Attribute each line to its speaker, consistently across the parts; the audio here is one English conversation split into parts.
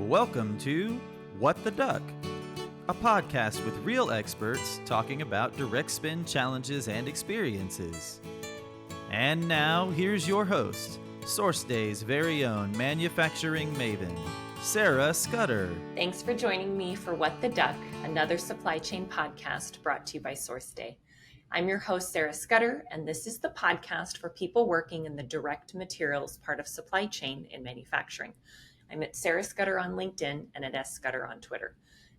Speaker 1: Welcome to What the Duck, a podcast with real experts talking about direct spend challenges and experiences. And now, here's your host, SourceDay's very own manufacturing maven, Sarah Scudder.
Speaker 2: Thanks for joining me for What the Duck, another supply chain podcast brought to you by SourceDay. I'm your host, Sarah Scudder, and this is the podcast for people working in the direct materials part of supply chain in manufacturing. I'm at Sarah Scudder on LinkedIn and at S. Scudder on Twitter.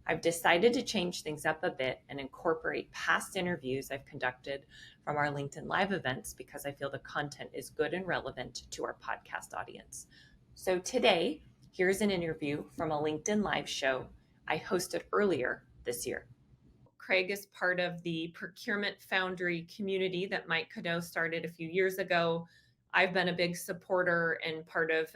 Speaker 2: I've decided to change things up a bit and incorporate past interviews I've conducted from our LinkedIn Live events because I feel the content is good and relevant to our podcast audience. So today, here's an interview from a LinkedIn Live show I hosted earlier this year. Craig is part of the Procurement Foundry community that Mike Cadeau started a few years ago. I've been a big supporter and part of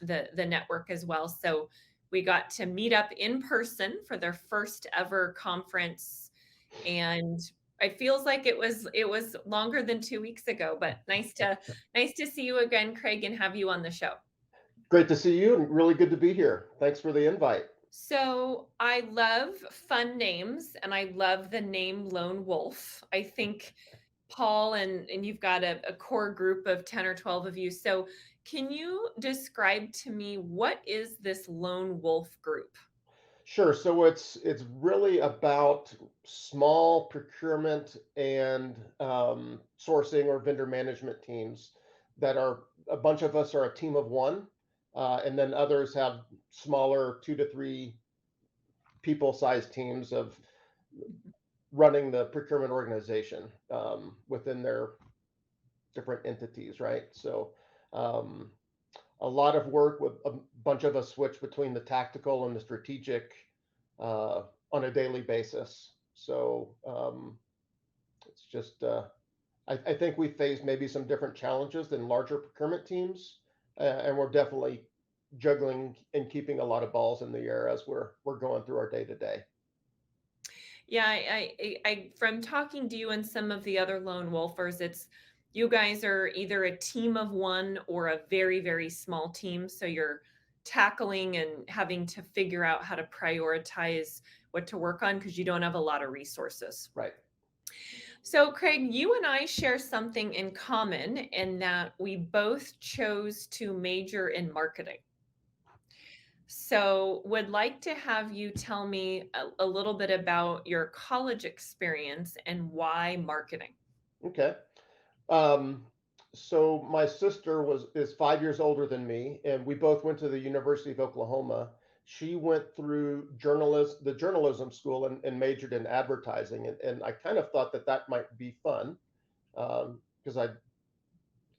Speaker 2: the network as well. So we got to meet up in person for their first ever conference, and it feels like it was longer than 2 weeks ago. But nice to see you again, Craig, and have you on the show.
Speaker 3: Great to see you and really good to be here. Thanks for the invite.
Speaker 2: So I love fun names and I love the name Lone Wolf. I think Paul and you've got a core group of 10 or 12 of you. So can you describe to me what is this Lone Wolf group?
Speaker 3: Sure. So it's really about small procurement and sourcing or vendor management teams that are a bunch of us are a team of one, and then others have smaller 2 to 3 people-sized teams of running the procurement organization within their different entities, right? So a lot of work with a bunch of us switch between the tactical and the strategic on a daily basis. So it's just, I think we face maybe some different challenges than larger procurement teams, and we're definitely juggling and keeping a lot of balls in the air as we're going through our day to day.
Speaker 2: Yeah, I from talking to you and some of the other lone wolfers, it's you guys are either a team of one or a very, very small team. So you're tackling and having to figure out how to prioritize what to work on because you don't have a lot of resources.
Speaker 3: Right.
Speaker 2: So Craig, you and I share something in common in that we both chose to major in marketing. So would like to have you tell me a little bit about your college experience and why marketing.
Speaker 3: Okay. So my sister is 5 years older than me, and we both went to the University of Oklahoma. She went through the journalism school and majored in advertising, and I kind of thought that might be fun because I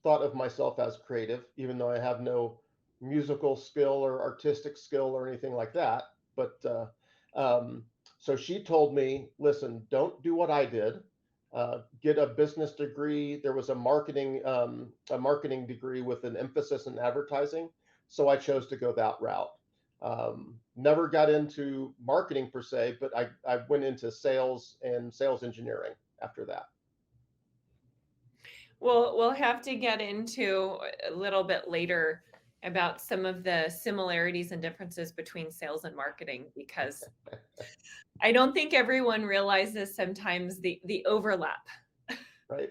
Speaker 3: thought of myself as creative, even though I have no musical skill or artistic skill or anything like that. But so she told me, listen, don't do what I did. Get a business degree. There was a marketing degree with an emphasis in advertising. So I chose to go that route. Never got into marketing per se, but I went into sales and sales engineering after that.
Speaker 2: Well, we'll have to get into a little bit later about some of the similarities and differences between sales and marketing, because I don't think everyone realizes sometimes the overlap.
Speaker 3: Right.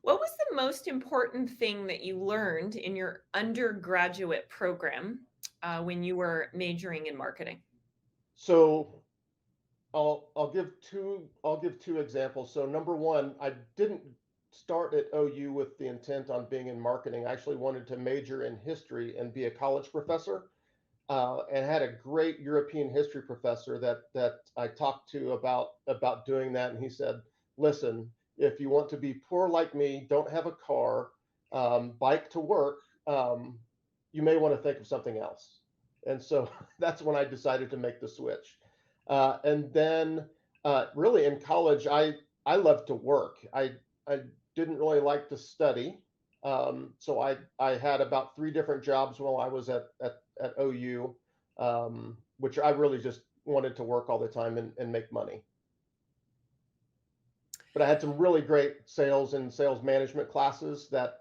Speaker 2: What was the most important thing that you learned in your undergraduate program when you were majoring in marketing?
Speaker 3: So I'll give two examples. So number one, I didn't start at OU with the intent on being in marketing. I actually wanted to major in history and be a college professor, and had a great European history professor that I talked to about doing that, and he said, "Listen, if you want to be poor like me, don't have a car, bike to work, you may want to think of something else." And so that's when I decided to make the switch. And then really in college, I loved to work. I didn't really like to study. So I had about 3 different jobs while I was at OU, which I really just wanted to work all the time and make money. But I had some really great sales and sales management classes that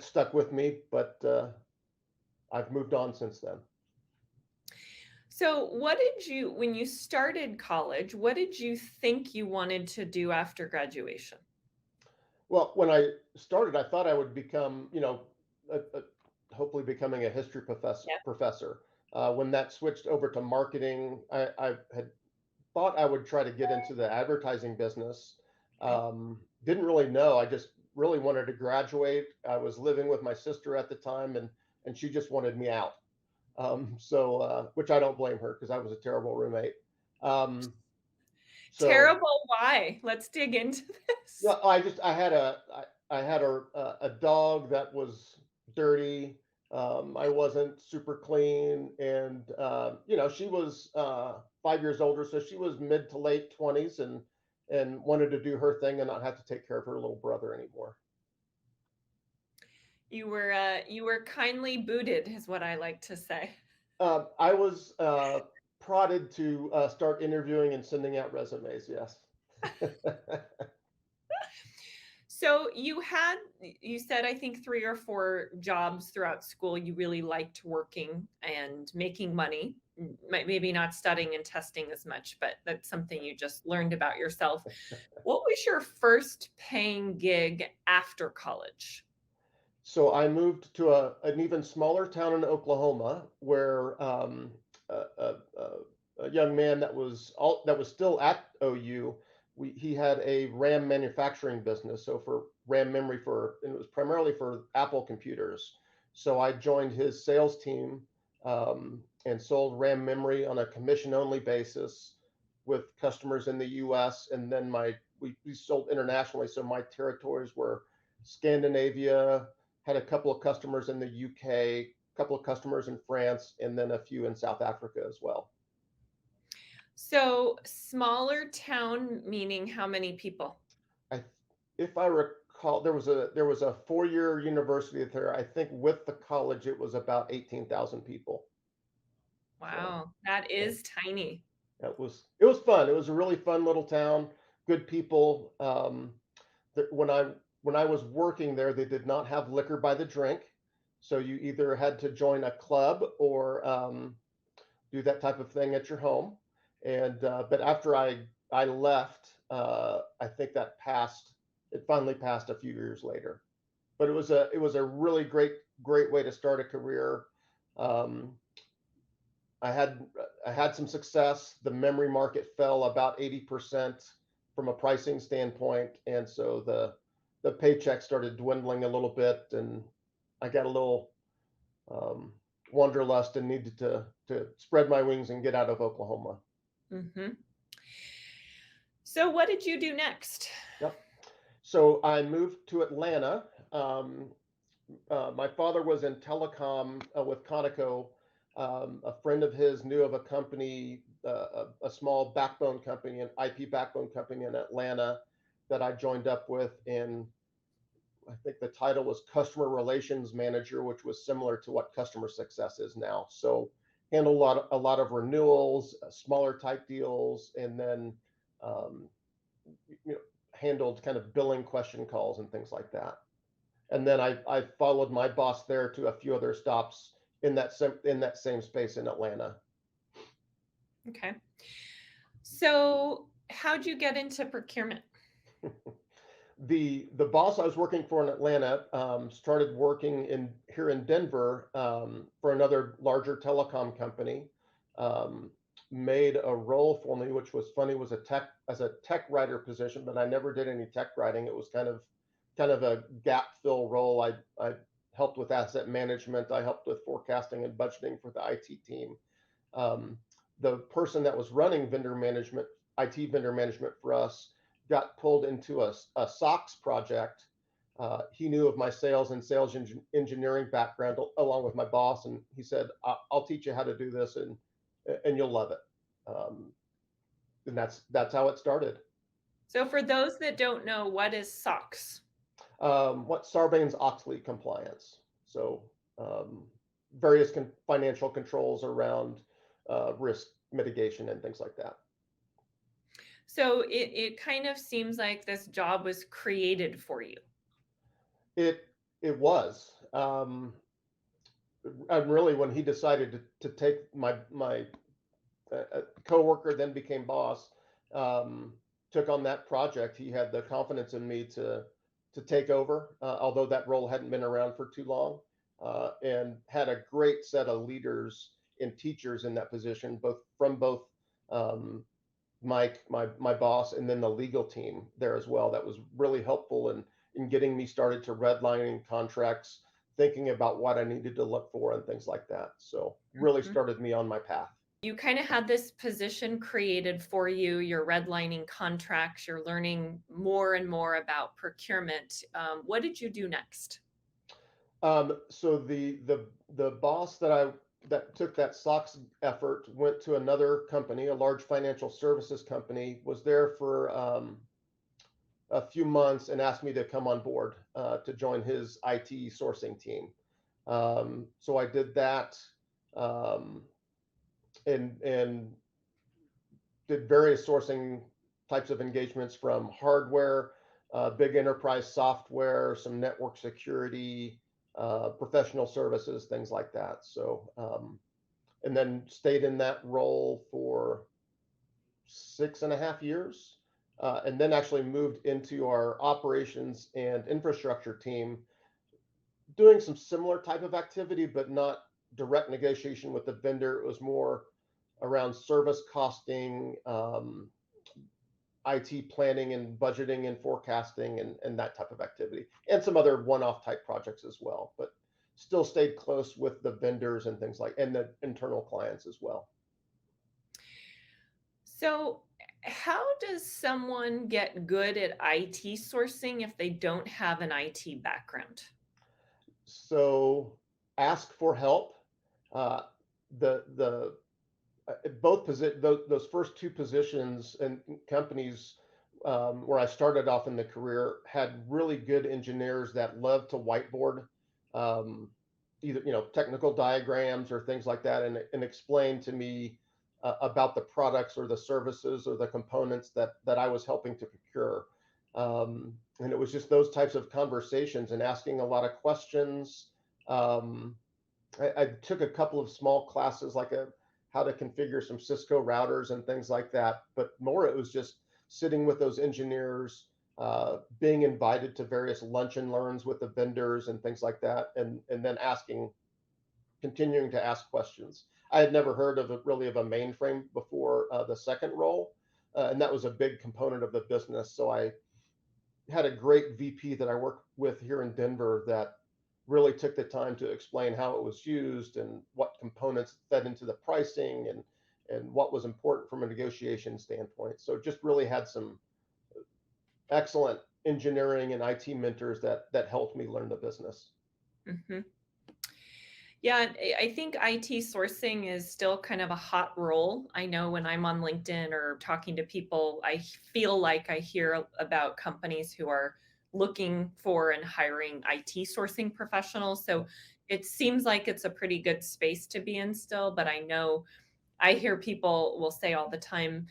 Speaker 3: stuck with me. But I've moved on since then.
Speaker 2: So, when you started college, what did you think you wanted to do after graduation?
Speaker 3: Well, when I started, I thought I would become, hopefully becoming a history
Speaker 2: Yeah.
Speaker 3: professor. When that switched over to marketing, I had thought I would try to get into the advertising business.
Speaker 2: Okay.
Speaker 3: Didn't really know. I just really wanted to graduate. I was living with my sister at the time, and she just wanted me out. Which I don't blame her because I was a terrible roommate. Um, so
Speaker 2: Terrible. Why? Let's dig into
Speaker 3: yeah,
Speaker 2: this.
Speaker 3: I had a dog that was dirty. I wasn't super clean, and she was 5 years older, so she was mid to late 20s, and wanted to do her thing and not have to take care of her little brother anymore.
Speaker 2: You were kindly booted, is what I like to say.
Speaker 3: I was prodded to start interviewing and sending out resumes. Yes.
Speaker 2: So you said, I think, 3 or 4 jobs throughout school. You really liked working and making money. Maybe not studying and testing as much, but that's something you just learned about yourself. What was your first paying gig after college?
Speaker 3: So I moved to an even smaller town in Oklahoma where a young man that was still at OU, he had a RAM manufacturing business. So for RAM memory and it was primarily for Apple computers. So I joined his sales team and sold RAM memory on a commission only basis with customers in the US. And then we sold internationally. So my territories were Scandinavia, had a couple of customers in the UK, a couple of customers in France, and then a few in South Africa as well.
Speaker 2: So, smaller town meaning how many people?
Speaker 3: I, if I recall, there was a 4-year university there. I think with the college, it was about 18,000 people. So
Speaker 2: Wow, that
Speaker 3: yeah,
Speaker 2: is tiny.
Speaker 3: it was fun. It was a really fun little town, good people. When I was working there, they did not have liquor by the drink, so you either had to join a club or do that type of thing at your home. And but after I left, I think that passed. It finally passed a few years later. But it was a really great way to start a career. Um, I had I had some success. The memory market fell about 80% from a pricing standpoint, and so the paycheck started dwindling a little bit, and I got a little um, wanderlust and needed to spread my wings and get out of Oklahoma.
Speaker 2: Mhm. So, what did you do next?
Speaker 3: Yep. So I moved to Atlanta. My father was in telecom with Conoco. A friend of his knew of a company, a small backbone company, an IP backbone company in Atlanta that I joined up with. And I think the title was Customer Relations Manager, which was similar to what customer success is now. So handle a lot of renewals, smaller type deals, and then um, you know, handled kind of billing question calls and things like that. And then I followed my boss there to a few other stops in that same space in Atlanta.
Speaker 2: Okay. So, how'd you get into procurement?
Speaker 3: The boss I was working for in Atlanta started working here in Denver for another larger telecom company. Um, Made a role for me, which was funny, was a tech writer position, but I never did any tech writing. It was kind of a gap fill role. I helped with asset management. I helped with forecasting and budgeting for the IT team. Um, the person that was running IT vendor management for us, got pulled into a SOX project. He knew of my sales and engineering background along with my boss, and he said, "I'll teach you how to do this, and you'll love it." Um, and that's how it started.
Speaker 2: So, for those that don't know, what is SOX?
Speaker 3: What Sarbanes-Oxley compliance? So various financial controls around risk mitigation and things like that.
Speaker 2: So, it kind of seems like this job was created for you.
Speaker 3: It was. really, when he decided to take my coworker, then became boss, um, took on that project, he had the confidence in me to take over, although that role hadn't been around for too long, and had a great set of leaders and teachers in that position, both um, Mike, my boss, and then the legal team there as well. That was really helpful in getting me started to redlining contracts, thinking about what I needed to look for and things like that. So really
Speaker 2: Mhm.
Speaker 3: started me on my path.
Speaker 2: You kind of had this position created for you. You're redlining contracts. You're learning more and more about procurement. What did you do next?
Speaker 3: So the boss that took that SOX effort went to another company, a large financial services company, was there for a few months and asked me to come on board to join his IT sourcing team. So I did that, um, and did various sourcing types of engagements, from hardware, big enterprise software, some network security, professional services, things like that. So, and then stayed in that role for 6.5 years. And then actually moved into our operations and infrastructure team, doing some similar type of activity, but not direct negotiation with the vendor. It was more around service costing, IT planning and budgeting and forecasting, and that type of activity, and some other one-off type projects as well, but still stayed close with the vendors and things like, and the internal clients as well.
Speaker 2: So, how does someone get good at IT sourcing if they don't have an IT background?
Speaker 3: So ask for help. Uh, the those first two positions and companies, where I started off in the career, had really good engineers that loved to whiteboard, um, either technical diagrams or things like that, and explain to me about the products or the services or the components that I was helping to procure. And it was just those types of conversations and asking a lot of questions. Um, I took a couple of small classes, like a how to configure some Cisco routers and things like that. But more, it was just sitting with those engineers, being invited to various lunch and learns with the vendors and things like that, and then continuing to ask questions. I had never heard of really of a mainframe before the second role, and that was a big component of the business. So I had a great VP that I worked with here in Denver that really took the time to explain how it was used and what components fed into the pricing, and what was important from a negotiation standpoint. So just really had some excellent engineering and IT mentors that helped me learn the business.
Speaker 2: Mhm. Yeah, and I think IT sourcing is still kind of a hot role. I know when I'm on LinkedIn or talking to people, I feel like I hear about companies who are looking for and hiring IT sourcing professionals. So it seems like it's a pretty good space to be in still, but I know I hear people will say all the time,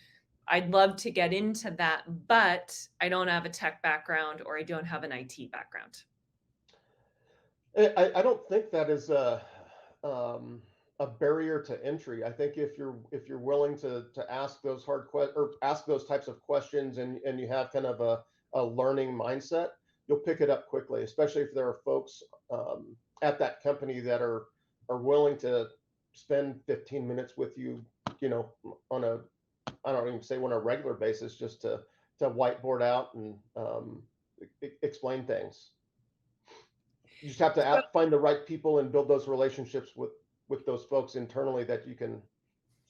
Speaker 2: I'd love to get into that, but I don't have a tech background or I don't have an IT background.
Speaker 3: I don't think that is um, a barrier to entry. I think if you're willing to ask those or ask those types of questions, and you have kind of a learning mindset, you'll pick it up quickly. Especially if there are folks at that company that are willing to spend 15 minutes with you, you know, on a I don't even say on a regular basis, just to whiteboard out and explain things. You just have to find the right people and build those relationships with those folks internally, that you can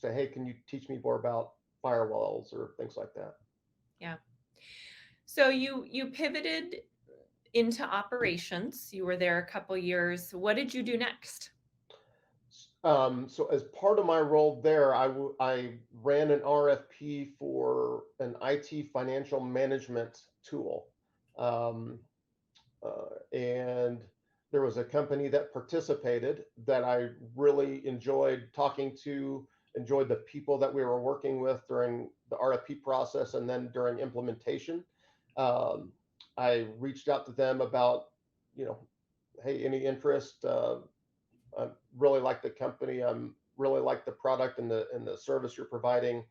Speaker 3: say, hey, can you teach me more about firewalls or things like that.
Speaker 2: Yeah. So you pivoted into operations. You were there a couple years. What did you do next?
Speaker 3: So as part of my role there, I ran an RFP for an IT financial management tool. Um, and there was a company that participated that I really enjoyed talking to, enjoyed the people that we were working with during the RFP process and then during implementation. Um, I reached out to them about, you know, hey, any interest? I really like the company. Really like the product and the service you're providing.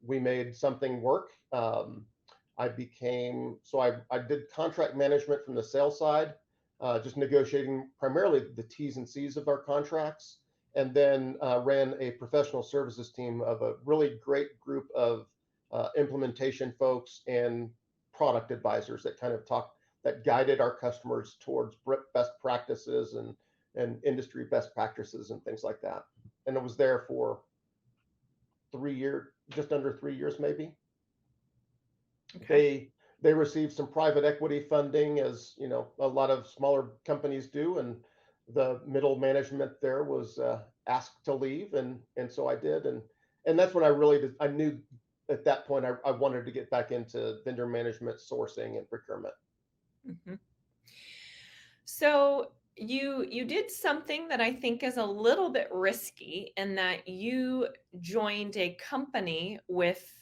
Speaker 3: We made something work. I did contract management from the sales side, just negotiating primarily the T's and C's of our contracts, and then ran a professional services team of a really great group of implementation folks and product advisors that kind of that guided our customers towards best practices and industry best practices and things like that. And it was there for 3 years, just under 3 years, maybe.
Speaker 2: Okay.
Speaker 3: They received some private equity funding, as you know, a lot of smaller companies do, and the middle management there was asked to leave, and so I did, and that's when I knew at that point I wanted to get back into vendor management, sourcing, and procurement.
Speaker 2: hmm So you did something that I think is a little bit risky in that you joined a company with,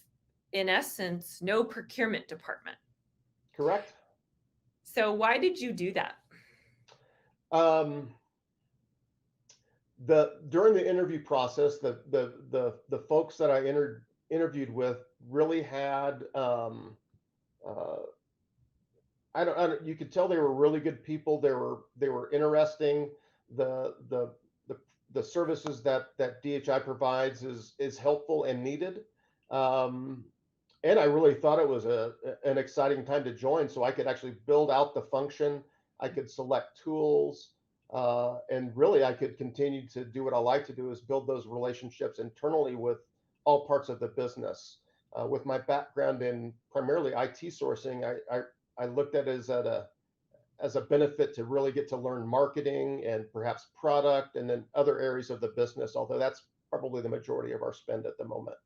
Speaker 2: in essence, no procurement department.
Speaker 3: Correct.
Speaker 2: So why did you do that?
Speaker 3: Um, the During the interview process, the folks that I interviewed with really had uh, I don't, you could tell they were really good people. They were interesting. The the the the services that DHI provides is helpful and needed. Um, and I really thought it was an exciting time to join, so I could actually build out the function. I could select tools, and really I could continue to do what I like to do, is build those relationships internally with all parts of the business. With my background in primarily IT sourcing, I looked at it as a benefit to really get to learn marketing and perhaps product and then other areas of the business, although that's probably the majority of our spend at the moment.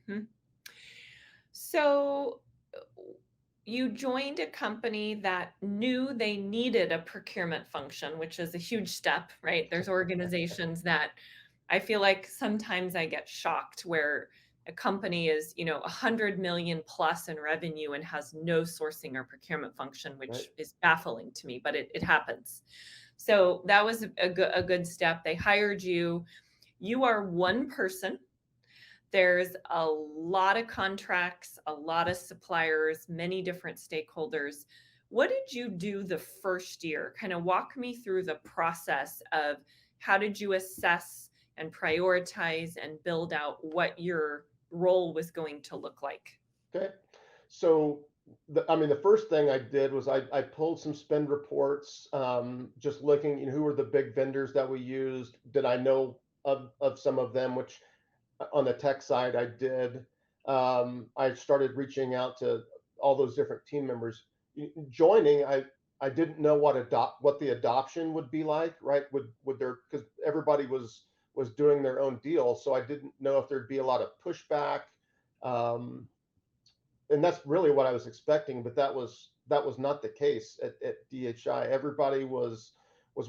Speaker 2: hmm So you joined a company that knew they needed a procurement function, which is a huge step, right? There's organizations that I feel like sometimes I get shocked where a company is, 100 million plus in revenue and has no sourcing or procurement function,
Speaker 3: Right.
Speaker 2: which is baffling to me, but it happens. So that was a good step. They hired you. You are one person. There's a lot of contracts, a lot of suppliers, many different stakeholders. What did you do the first year? Kind of walk me through the process of how did you assess and prioritize and build out what your role was going to look like?
Speaker 3: Okay. So, the first thing I did was I pulled some spend reports, just looking, who were the big vendors that we used. Did I know of some of them, which on the tech side I did. I started reaching out to all those different team members. Joining, I didn't know what the adoption would be like, right? Would there, because everybody was doing their own deal, so I didn't know if there'd be a lot of pushback. Um, and that's really what I was expecting, but that was not the case at DHI. Everybody was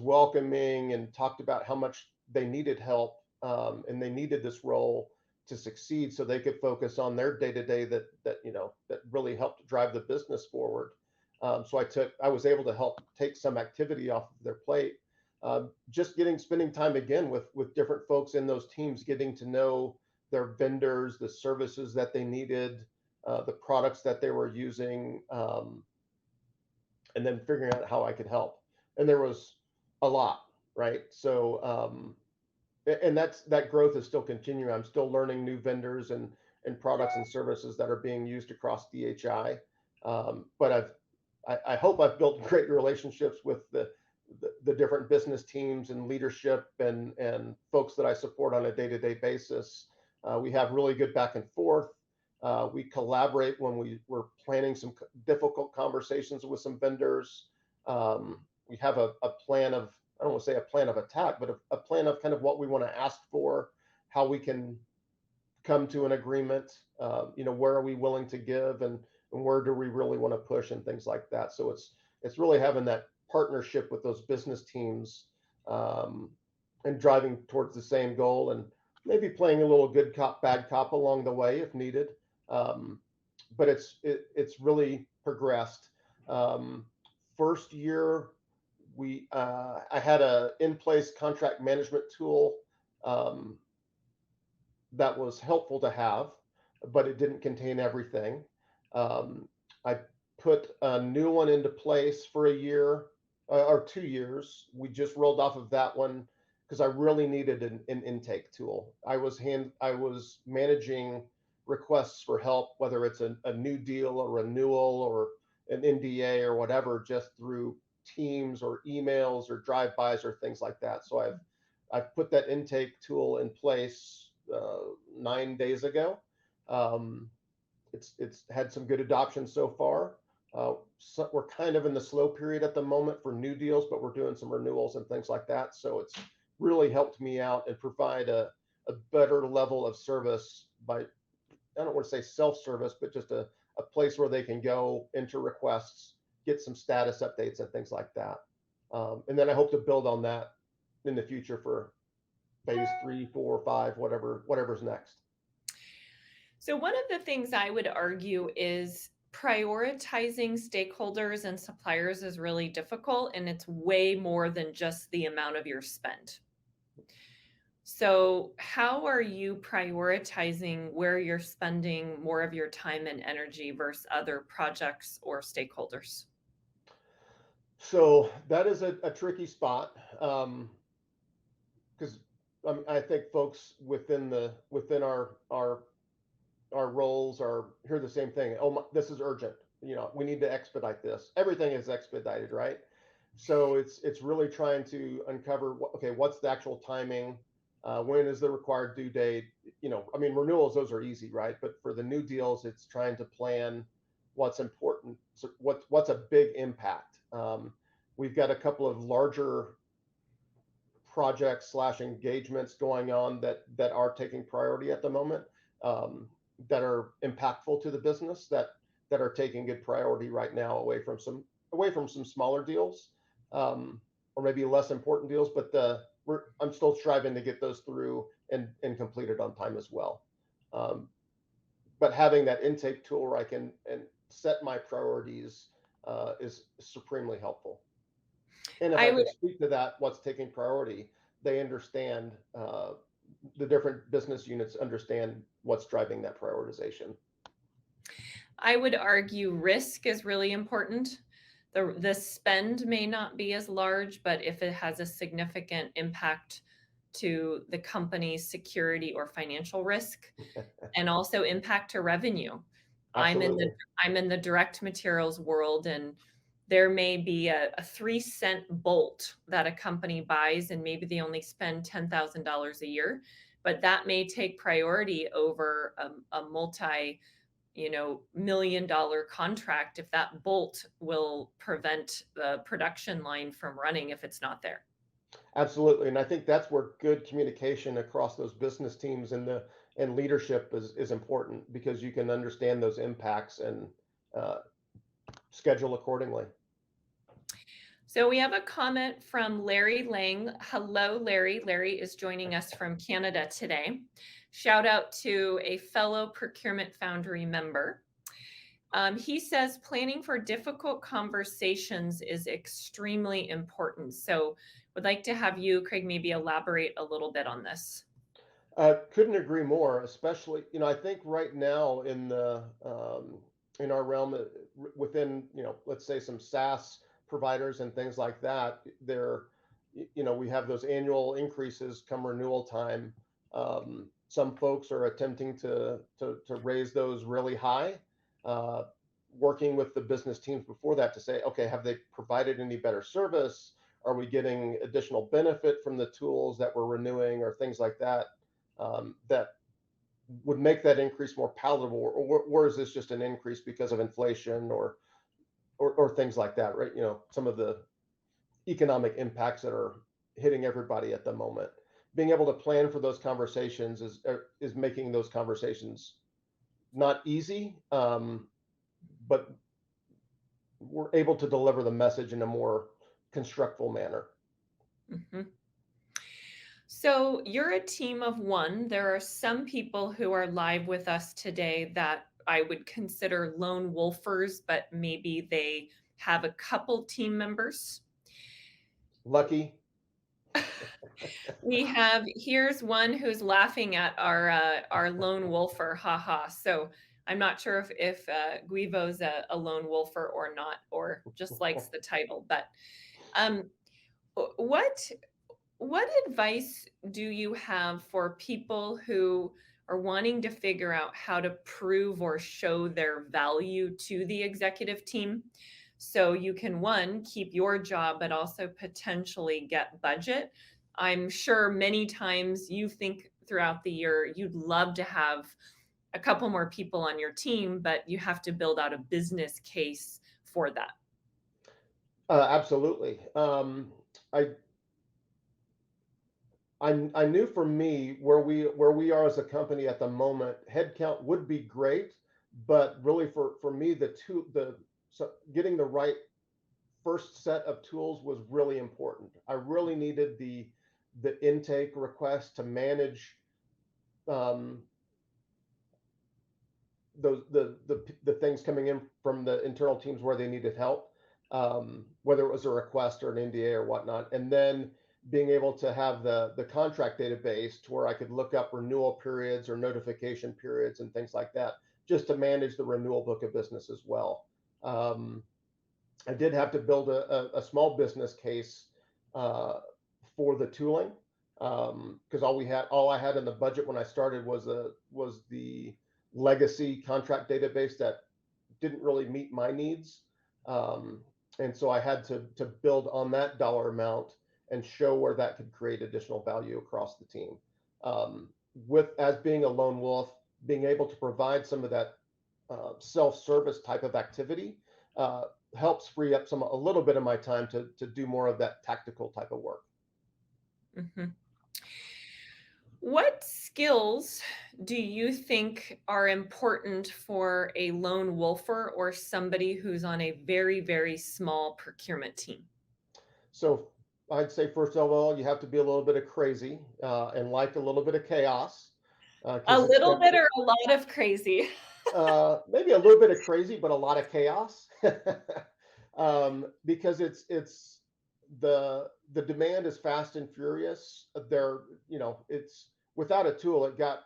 Speaker 3: welcoming and talked about how much they needed help, and they needed this role to succeed, so they could focus on their day to day that really helped drive the business forward. So I was able to help take some activity off of their plate. Just spending time again with different folks in those teams, getting to know their vendors, the services that they needed, the products that they were using, and then figuring out how I could help. And there was a lot, right? So, and that growth is still continuing. I'm still learning new vendors and products and services that are being used across DHI. But I hope I've built great relationships with the different business teams and leadership and folks that I support on a day-to-day basis. We have really good back and forth. We collaborate when we're planning some difficult conversations with some vendors. We have a plan of, I don't want to say a plan of attack, but a plan of kind of what we want to ask for, how we can come to an agreement, where are we willing to give, and where do we really want to push, and things like that. So it's really having that partnership with those business teams, um, and driving towards the same goal, and maybe playing a little good cop, bad cop along the way if needed. Um, but it's really progressed. First year, I had a in-place contract management tool um, that was helpful to have, but it didn't contain everything. Um, I put a new one into place for a year or 2 years. We just rolled off of that one because I really needed an intake tool. I was managing requests for help, whether it's a new deal, a renewal, or an NDA or whatever, just through Teams or emails or drive-bys or things like that. So I've put that intake tool in place 9 days ago. Um, it's had some good adoption so far. So we're kind of in the slow period at the moment for new deals, but we're doing some renewals and things like that. So it's really helped me out and provide a better level of service by, I don't want to say self-service, but just a place where they can go, enter requests, get some status updates and things like that. And then I hope to build on that in the future for phase 3, 4, 5, whatever's next.
Speaker 2: So, one of the things I would argue is prioritizing stakeholders and suppliers is really difficult, and it's way more than just the amount of your spend. So, how are you prioritizing where you're spending more of your time and energy versus other projects or stakeholders?
Speaker 3: So that is a tricky spot because I think folks within our roles are hear the same thing. Oh, this is urgent. We need to expedite this. Everything is expedited, right? So it's really trying to uncover what's the actual timing? When is the required due date? Renewals, those are easy, right? But for the new deals, it's trying to plan what's important. So what's a big impact? We've got a couple of larger projects slash engagements going on that are taking priority at the moment, that are impactful to the business, that are taking good priority right now, away from some smaller deals, or maybe less important deals. But I'm still striving to get those through and completed on time as well. But having that intake tool where I can and set my priorities is supremely helpful. And if
Speaker 2: I
Speaker 3: I
Speaker 2: would
Speaker 3: can speak to that, what's taking priority, they understand, the different business units understand what's driving that prioritization.
Speaker 2: I would argue risk is really important. The spend may not be as large, but if it has a significant impact to the company's security or financial risk, and also impact to revenue. I'm in the
Speaker 3: Absolutely.
Speaker 2: I'm in the direct materials world, and there may be a 3-cent bolt that a company buys, and maybe they only spend $10,000 a year, but that may take priority over a multi, $1 million contract if that bolt will prevent the production line from running if it's not there.
Speaker 3: Absolutely. And I think that's where good communication across those business teams and leadership is important, because you can understand those impacts and uh, schedule accordingly.
Speaker 2: So we have a comment from Larry Lang. Hello, Larry. Larry is joining us from Canada today. Shout out to a fellow Procurement Foundry member. He says planning for difficult conversations is extremely important. So would like to have you, Craig, maybe elaborate a little bit on this.
Speaker 3: Couldn't agree more. Especially, I think right now in our realm, within, let's say some SaaS providers and things like that, we have those annual increases come renewal time. Some folks are attempting to raise those really high, uh, working with the business teams before that to say, okay, have they provided any better service? Are we getting additional benefit from the tools that we're renewing, or things like that? That would make that increase more palatable, or is this just an increase because of inflation or things like that, right? Some of the economic impacts that are hitting everybody at the moment. Being able to plan for those conversations is making those conversations not easy, but we're able to deliver the message in a more constructful manner.
Speaker 2: Mhm. So you're a team of one. There are some people who are live with us today that I would consider lone wolfers, but maybe they have a couple team members.
Speaker 3: Lucky.
Speaker 2: Here's one who's laughing at our lone wolfer, haha. So I'm not sure if Guivo's a lone wolfer or not, or just likes the title. But um, what what advice do you have for people who are wanting to figure out how to prove or show their value to the executive team? So you can, one, keep your job, but also potentially get budget. I'm sure many times you think throughout the year you'd love to have a couple more people on your team, but you have to build out a business case for that.
Speaker 3: Absolutely. I I knew for me where we are as a company at the moment, headcount would be great, but really for me getting the right first set of tools was really important. I really needed the intake request to manage um, the things coming in from the internal teams where they needed help, whether it was a request or an NDA or whatnot, and then being able to have the contract database to where I could look up renewal periods or notification periods and things like that, just to manage the renewal book of business as well. Um, I did have to build a small business case uh, for the tooling, because all I had in the budget when I started was the legacy contract database that didn't really meet my needs, um, and so I had to build on that dollar amount and show where that could create additional value across the team. With as being a lone wolf, being able to provide some of that self-service type of activity uh, helps free up a little bit of my time to do more of that tactical type of work.
Speaker 2: Mhm. What skills do you think are important for a lone wolfer or somebody who's on a very, very small procurement team?
Speaker 3: So I'd say first of all, you have to be a little bit of crazy and like a little bit of chaos,
Speaker 2: A
Speaker 3: because
Speaker 2: little bit or a lot of crazy?
Speaker 3: maybe a little bit of crazy, but a lot of chaos. Because the demand is fast and furious. It's without a tool, it got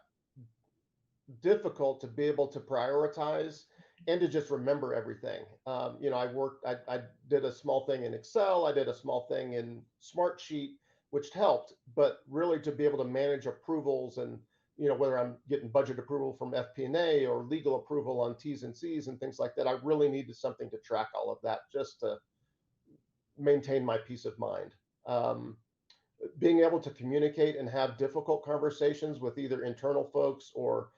Speaker 3: difficult to be able to prioritize and to just remember everything. I did a small thing in Excel, I did a small thing in Smartsheet, which helped, but really to be able to manage approvals and whether I'm getting budget approval from FP&A or legal approval on T's and C's and things like that, I really needed something to track all of that just to maintain my peace of mind. Um, Being able to communicate and have difficult conversations with either internal folks or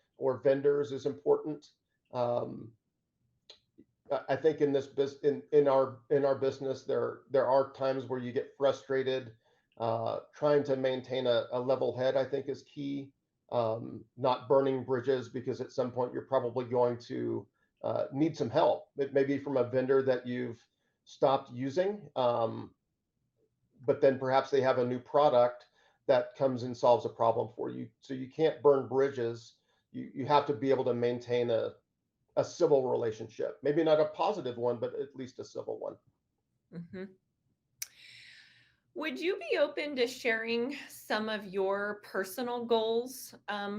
Speaker 3: vendors is important. Um, I think in this business, in our business, there are times where you get frustrated. Trying to maintain a level head, I think, is key. Not burning bridges, because at some point you're probably going to need some help. It may be from a vendor that you've stopped using, but then perhaps they have a new product that comes and solves a problem for you. So you can't burn bridges. You have to be able to maintain a civil relationship. Maybe not a positive one, but at least a civil one.
Speaker 2: Mhm. Would you be open to sharing some of your personal goals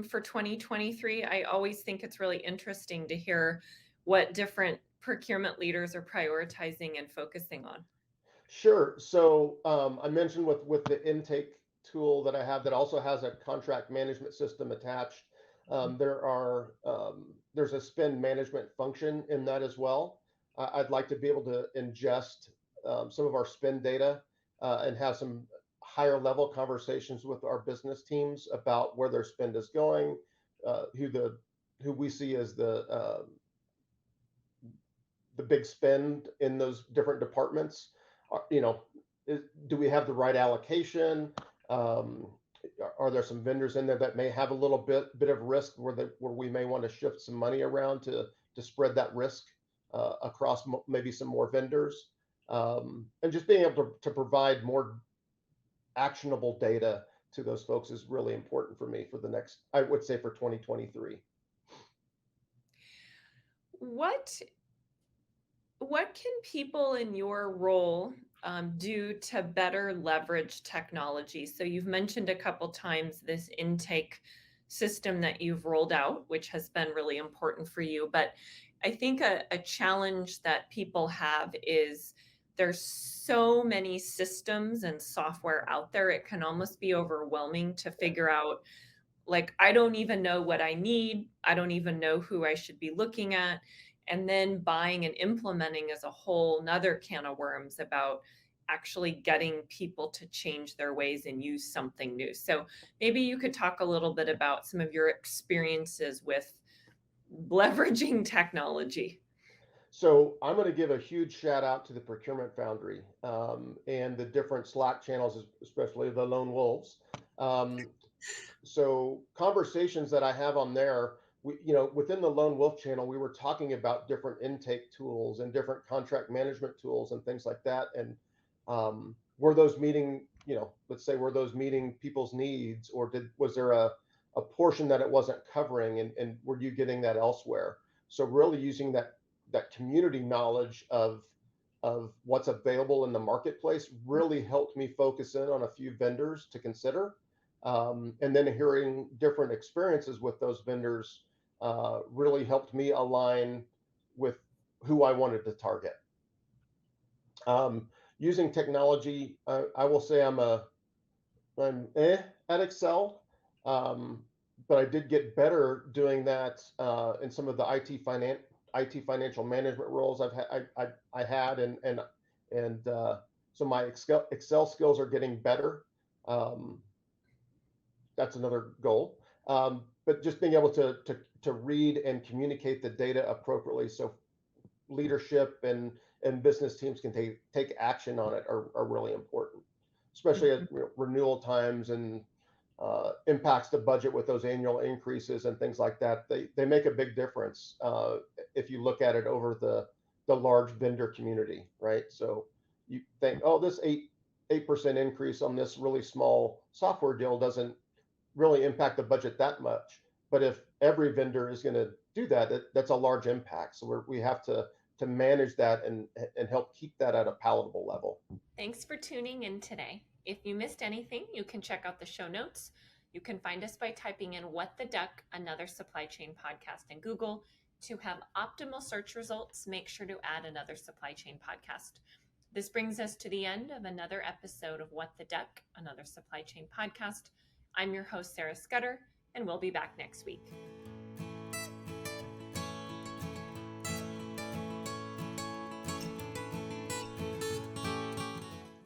Speaker 2: for 2023? I always think it's really interesting to hear what different procurement leaders are prioritizing and focusing on.
Speaker 3: Sure. So I mentioned with the intake tool that I have that also has a contract management system attached. There's a spend management function in that as well. I'd like to be able to ingest some of our spend data and have some higher level conversations with our business teams about where their spend is going, uh, who the who we see as the big spend in those different departments. Are- You know, do we have the right allocation? Um, are there some vendors in there that may have a little bit of risk where we may want to shift some money around to spread that risk across maybe some more vendors, and just being able to provide more actionable data to those folks is really important for me for the next, I would say, for 2023.
Speaker 2: What what can people in your role do to better leverage technology? So you've mentioned a couple times this intake system that you've rolled out, which has been really important for you. But I think a challenge that people have is there's so many systems and software out there, it can almost be overwhelming to figure out, like, I don't even know what I need. I don't even know who I should be looking at. And then buying and implementing is a whole nother can of worms about actually getting people to change their ways and use something new. So maybe you could talk a little bit about some of your experiences with leveraging technology.
Speaker 3: So I'm going to give a huge shout out to the Procurement Foundry and the different Slack channels, especially the lone wolves. Um, so conversations that I have on there, within the lone wolf channel, we were talking about different intake tools and different contract management tools and things like that. And were those meeting, let's say, were those meeting people's needs, or was there a portion that it wasn't covering, and were you getting that elsewhere? So really using that community knowledge of what's available in the marketplace really helped me focus in on a few vendors to consider. And then hearing different experiences with those vendors really helped me align with who I wanted to target. Using technology, I will say I'm at Excel, um, but I did get better doing that in some of the IT financial management roles I had, and so my Excel skills are getting better. Um, that's another goal. But just being able to read and communicate the data appropriately, so leadership and business teams can take action on it are really important, especially at renewal times and impacts the budget with those annual increases and things like that. They make a big difference if you look at it over the large vendor community, right? So you think, oh, this 8% increase on this really small software deal doesn't really impact the budget that much. But if every vendor is going to do that, that's a large impact. So we have to manage that and help keep that at a palatable level.
Speaker 2: Thanks for tuning in today. If you missed anything, you can check out the show notes. You can find us by typing in What the Duck, another supply chain podcast in Google. To have optimal search results, make sure to add another supply chain podcast. This brings us to the end of another episode of What the Duck, another supply chain podcast. I'm your host, Sarah Scudder, and we'll be back next week.